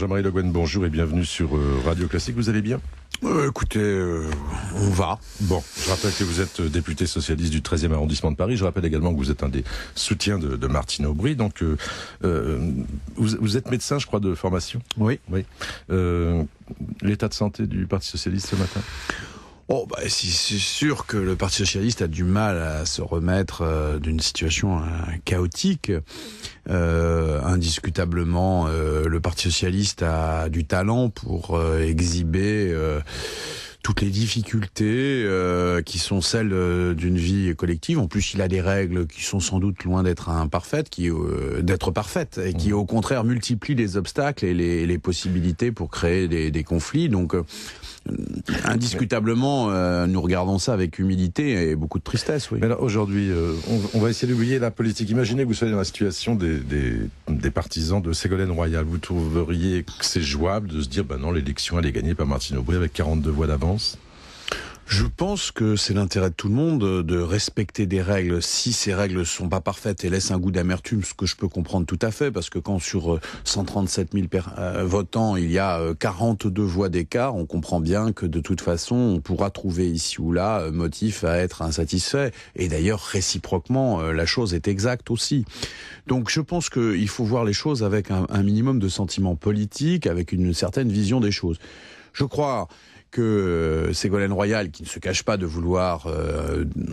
Jean-Marie Le Guen, bonjour et bienvenue sur Radio Classique. Vous allez bien ? Écoutez, on va. Bon, je rappelle que vous êtes député socialiste du 13e arrondissement de Paris. Je rappelle également que vous êtes un des soutiens de Martine Aubry. Donc, vous êtes médecin, je crois, de formation ? Oui. L'état de santé du Parti socialiste ce matin ? C'est sûr que le Parti socialiste a du mal à se remettre d'une situation chaotique. Indiscutablement, le Parti socialiste a du talent pour exhiber toutes les difficultés qui sont celles d'une vie collective. En plus, il a des règles qui sont sans doute loin d'être parfaites, d'être parfaites, et qui au contraire multiplient les obstacles et les possibilités pour créer des conflits. Donc, indiscutablement, nous regardons ça avec humilité et beaucoup de tristesse. Oui. Mais alors, aujourd'hui, on va essayer d'oublier la politique. Imaginez que vous soyez dans la situation des partisans de Ségolène Royal. Vous trouveriez que c'est jouable de se dire, non, l'élection elle est gagnée par Martine Aubry avec 42 voix d'avance ? Je pense que c'est l'intérêt de tout le monde de respecter des règles. Si ces règles ne sont pas parfaites et laissent un goût d'amertume, ce que je peux comprendre tout à fait, parce que quand sur 137 000 votants, il y a 42 voix d'écart, on comprend bien que de toute façon, on pourra trouver ici ou là motif à être insatisfait. Et d'ailleurs, réciproquement, la chose est exacte aussi. Donc je pense qu'il faut voir les choses avec un minimum de sentiments politiques, avec une certaine vision des choses. Je crois que Ségolène Royal, qui ne se cache pas de vouloir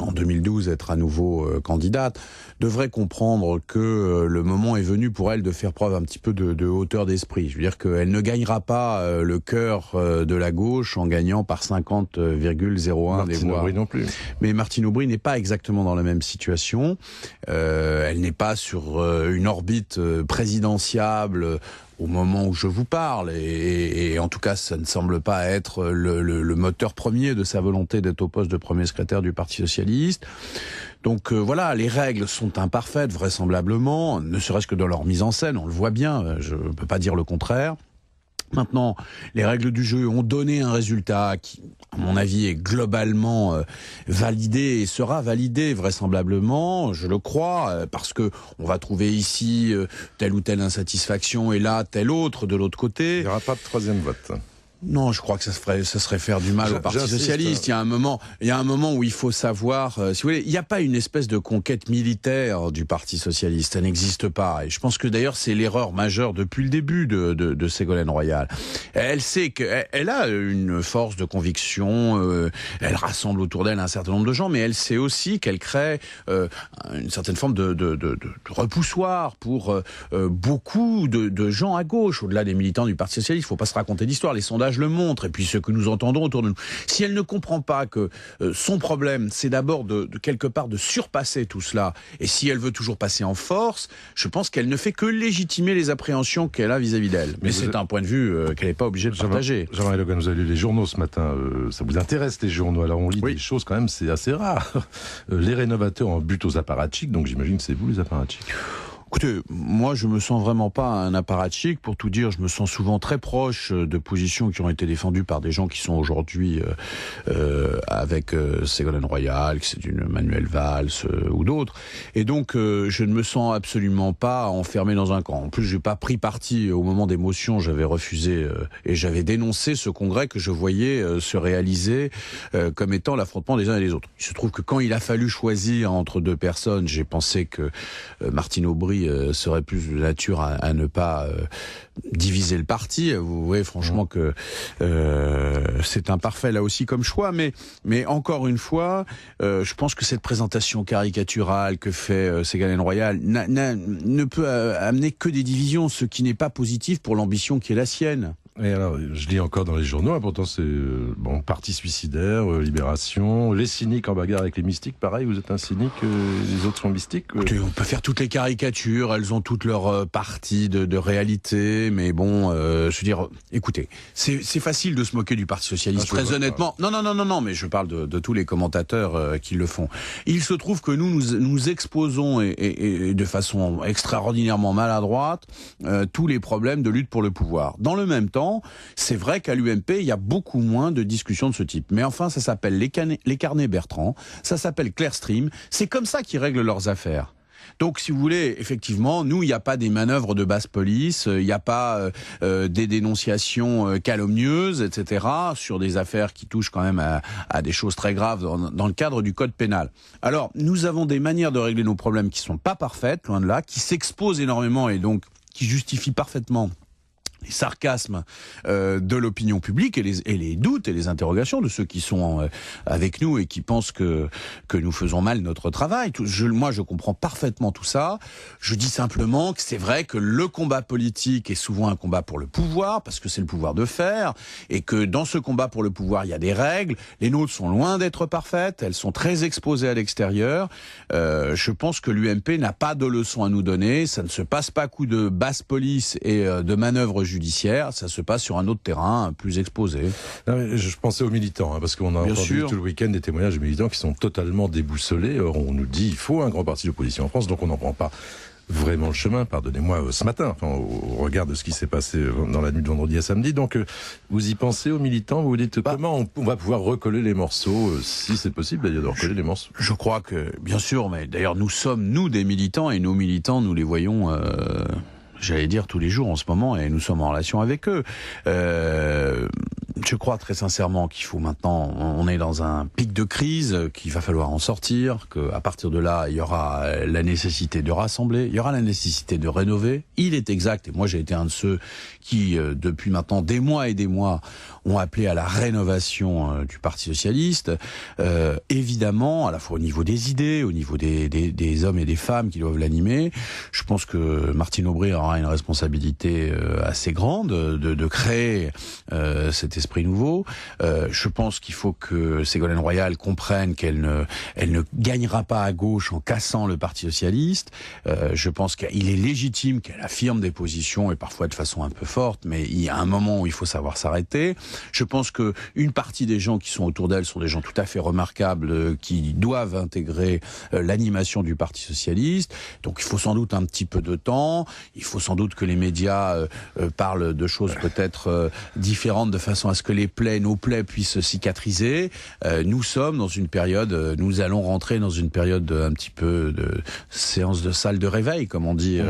en 2012 être à nouveau candidate, devrait comprendre que le moment est venu pour elle de faire preuve un petit peu de hauteur d'esprit. Je veux dire qu'elle ne gagnera pas le cœur de la gauche en gagnant par 50,01 des voix. Aubry non plus. Mais Martine Aubry n'est pas exactement dans la même situation. Elle n'est pas sur une orbite présidentiable au moment où je vous parle, et en tout cas, ça ne semble pas être le moteur premier de sa volonté d'être au poste de premier secrétaire du Parti socialiste. Donc voilà, les règles sont imparfaites, vraisemblablement, ne serait-ce que dans leur mise en scène, on le voit bien, je ne peux pas dire le contraire. Maintenant, les règles du jeu ont donné un résultat qui, à mon avis, est globalement validé et sera validé vraisemblablement, je le crois, parce que on va trouver ici telle ou telle insatisfaction et là telle autre de l'autre côté. Il n'y aura pas de troisième vote. Non, je crois que ça serait faire du mal au Parti socialiste. Il y a un moment où il faut savoir, si vous voulez, il n'y a pas une espèce de conquête militaire du Parti socialiste. Ça n'existe pas. Et je pense que d'ailleurs, c'est l'erreur majeure depuis le début de Ségolène Royal. Elle sait qu'elle a une force de conviction, elle rassemble autour d'elle un certain nombre de gens, mais elle sait aussi qu'elle crée une certaine forme de repoussoir pour beaucoup de gens à gauche, au-delà des militants du Parti socialiste. Il ne faut pas se raconter d'histoire. Les sondages le montre, et puis ce que nous entendons autour de nous. Si elle ne comprend pas que son problème, c'est d'abord de quelque part de surpasser tout cela, et si elle veut toujours passer en force, je pense qu'elle ne fait que légitimer les appréhensions qu'elle a vis-à-vis d'elle. Mais c'est un point de vue qu'elle n'est pas obligée de partager. Jean-Marie Le Guen, vous avez lu les journaux ce matin, ça vous intéresse les journaux, alors on lit des choses quand même, c'est assez rare. Les rénovateurs en butent aux apparatchiks, donc j'imagine que c'est vous les apparatchiks. Écoutez, moi je me sens vraiment pas un apparatchik. Pour tout dire, je me sens souvent très proche de positions qui ont été défendues par des gens qui sont aujourd'hui avec Ségolène Royal, que c'est une Manuel Valls ou d'autres. Et donc je ne me sens absolument pas enfermé dans un camp. En plus, j'ai pas pris parti au moment des motions. J'avais refusé et j'avais dénoncé ce congrès que je voyais se réaliser comme étant l'affrontement des uns et des autres. Il se trouve que quand il a fallu choisir entre deux personnes, j'ai pensé que Martine Aubry serait plus de nature à ne pas diviser le parti. Vous voyez franchement que c'est imparfait là aussi comme choix, mais encore une fois, je pense que cette présentation caricaturale que fait Ségolène Royal ne peut amener que des divisions, ce qui n'est pas positif pour l'ambition qui est la sienne. Et alors, je lis encore dans les journaux, pourtant c'est parti suicidaire, Libération, les cyniques en bagarre avec les mystiques, pareil, vous êtes un cynique, les autres sont mystiques. Écoutez, on peut faire toutes les caricatures, elles ont toutes leurs parties de réalité, mais bon, je veux dire, écoutez, c'est facile de se moquer du Parti socialiste, très honnêtement. Non, mais je parle de tous les commentateurs qui le font. Il se trouve que nous exposons, et de façon extraordinairement maladroite, tous les problèmes de lutte pour le pouvoir. Dans le même temps, c'est vrai qu'à l'UMP, il y a beaucoup moins de discussions de ce type. Mais enfin, ça s'appelle les carnets Bertrand, ça s'appelle Clearstream, c'est comme ça qu'ils règlent leurs affaires. Donc, si vous voulez, effectivement, nous, il n'y a pas des manœuvres de basse police, il n'y a pas des dénonciations calomnieuses, etc., sur des affaires qui touchent quand même à des choses très graves dans le cadre du code pénal. Alors, nous avons des manières de régler nos problèmes qui sont pas parfaites, loin de là, qui s'exposent énormément et donc qui justifient parfaitement les sarcasmes de l'opinion publique et les doutes et les interrogations de ceux qui sont avec nous et qui pensent que nous faisons mal notre travail. Moi, je comprends parfaitement tout ça. Je dis simplement que c'est vrai que le combat politique est souvent un combat pour le pouvoir, parce que c'est le pouvoir de faire, et que dans ce combat pour le pouvoir, il y a des règles. Les nôtres sont loin d'être parfaites, elles sont très exposées à l'extérieur. Je pense que l'UMP n'a pas de leçons à nous donner. Ça ne se passe pas à coup de basse police et de manœuvres judiciaire, ça se passe sur un autre terrain plus exposé. Non, mais je pensais aux militants, parce qu'on a entendu tout le week-end des témoignages de militants qui sont totalement déboussolés. Or, on nous dit il faut un grand parti d'opposition en France, donc on n'en prend pas vraiment le chemin, pardonnez-moi, ce matin, au regard de ce qui s'est passé dans la nuit de vendredi à samedi. Donc, vous y pensez aux militants, vous vous dites comment on va pouvoir recoller les morceaux, si c'est possible d'ailleurs de recoller les morceaux. Je crois que, bien sûr, mais d'ailleurs nous sommes, nous, des militants, et nos militants, nous les voyons... j'allais dire tous les jours en ce moment, et nous sommes en relation avec eux. Je crois très sincèrement qu'il faut maintenant, on est dans un pic de crise, qu'il va falloir en sortir, qu'à partir de là, il y aura la nécessité de rassembler, il y aura la nécessité de rénover. Il est exact, et moi j'ai été un de ceux qui, depuis maintenant des mois et des mois, ont appelé à la rénovation du Parti socialiste. Évidemment, à la fois au niveau des idées, au niveau des hommes et des femmes qui doivent l'animer. Je pense que Martine Aubry aura une responsabilité assez grande de créer cet esprit nouveau. Je pense qu'il faut que Ségolène Royal comprenne qu'elle ne gagnera pas à gauche en cassant le Parti socialiste. Je pense qu'il est légitime qu'elle affirme des positions, et parfois de façon un peu forte, mais il y a un moment où il faut savoir s'arrêter. Je pense que une partie des gens qui sont autour d'elle sont des gens tout à fait remarquables, qui doivent intégrer l'animation du Parti socialiste. Donc il faut sans doute un petit peu de temps. Il faut sans doute que les médias parlent de choses peut-être différentes, de façon à ce que nos plaies puissent cicatriser. Nous sommes dans une période, nous allons rentrer dans une période un petit peu de séance de salle de réveil, comme on dit,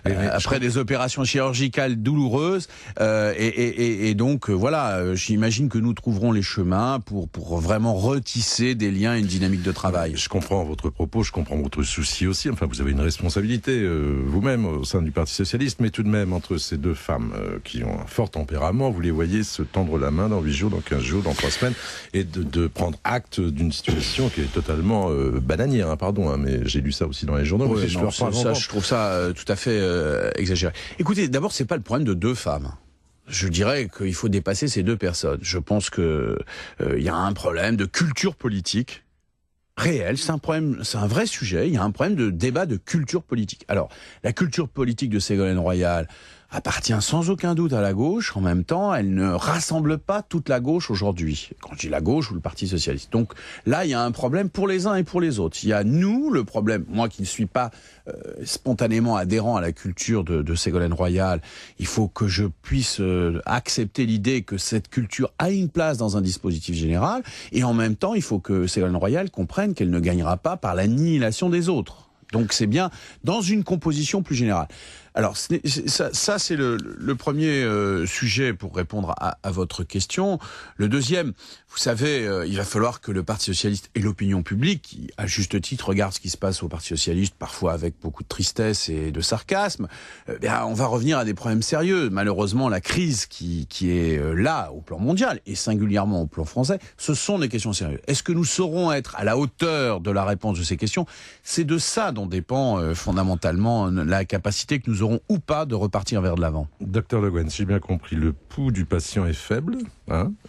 après des opérations chirurgicales douloureuses. Et donc voilà, j'imagine que nous trouverons les chemins pour vraiment retisser des liens et une dynamique de travail. Je comprends votre propos, je comprends votre souci aussi. Enfin, vous avez une responsabilité vous-même au sein du Parti socialiste, mais tout de même, entre ces deux femmes qui ont un fort tempérament, vous les voyez se tendre la main dans 8 jours, dans 15 jours, dans 3 semaines, et de prendre acte d'une situation qui est totalement bananière, mais j'ai lu ça aussi dans les journaux. Ouais, je trouve ça tout à fait exagéré. Écoutez, d'abord, c'est pas le problème de deux femmes. Je dirais qu'il faut dépasser ces deux personnes. Je pense que il y a un problème de culture politique réel, c'est un vrai sujet. Il y a un problème de débat de culture politique. Alors, la culture politique de Ségolène Royal appartient sans aucun doute à la gauche. En même temps, elle ne rassemble pas toute la gauche aujourd'hui. Quand je dis la gauche ou le Parti socialiste. Donc là, il y a un problème pour les uns et pour les autres. Il y a nous, le problème, moi qui ne suis pas spontanément adhérent à la culture de Ségolène Royal, il faut que je puisse accepter l'idée que cette culture a une place dans un dispositif général. Et en même temps, il faut que Ségolène Royal comprenne qu'elle ne gagnera pas par l'annihilation des autres. Donc c'est bien dans une composition plus générale. Alors ça c'est le premier sujet pour répondre à votre question. Le deuxième, vous savez, il va falloir que le Parti socialiste et l'opinion publique, qui à juste titre regarde ce qui se passe au Parti socialiste, parfois avec beaucoup de tristesse et de sarcasme, on va revenir à des problèmes sérieux. Malheureusement, la crise qui est là au plan mondial et singulièrement au plan français, ce sont des questions sérieuses. Est-ce que nous saurons être à la hauteur de la réponse de ces questions? C'est de ça dont dépend fondamentalement la capacité que nous aurons ou pas de repartir vers de l'avant. Docteur Le Guen, si j'ai bien compris, le pouls du patient est faible,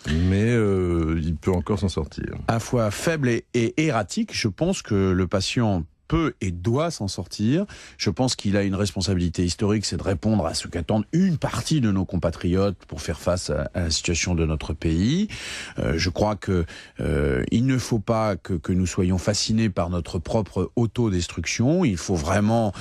mais il peut encore s'en sortir. À la fois faible et erratique, je pense que le patient peut et doit s'en sortir. Je pense qu'il a une responsabilité historique, c'est de répondre à ce qu'attendent une partie de nos compatriotes pour faire face à la situation de notre pays. Je crois que il ne faut pas que nous soyons fascinés par notre propre autodestruction. Il faut vraiment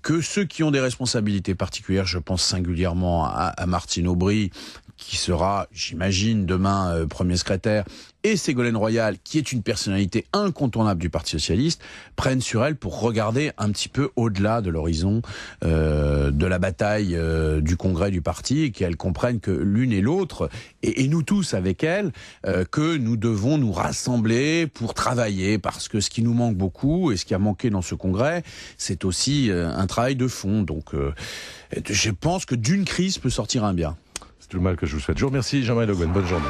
que ceux qui ont des responsabilités particulières, je pense singulièrement à Martine Aubry, qui sera, j'imagine, demain premier secrétaire, et Ségolène Royal, qui est une personnalité incontournable du Parti socialiste, prennent sur elle pour regarder un petit peu au-delà de l'horizon de la bataille du congrès du parti, et qu'elles comprennent que l'une et l'autre, et nous tous avec elles, que nous devons nous rassembler pour travailler, parce que ce qui nous manque beaucoup, et ce qui a manqué dans ce congrès, c'est aussi un travail de fond. Donc je pense que d'une crise peut sortir un bien. C'est tout le mal que je vous souhaite. Je vous remercie, Jean-Marie Le Guen. Bonne journée.